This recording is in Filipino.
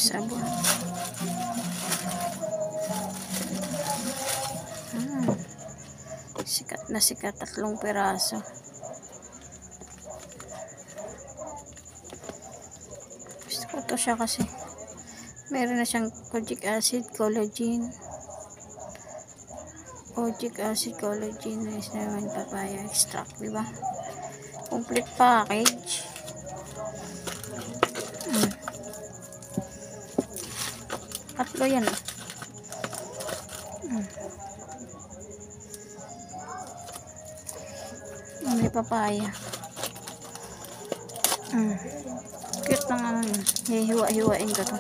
sabon. Sikat na sikat, 3 piraso. Gusto ko to siya kasi meron na siyang kojic acid, collagen. Kojic acid, collagen, nice naman, papaya extract, diba? Complete package. Tatlo yan. May papaya. Cute ng ano yun. Hihiwa-hiwain ko to.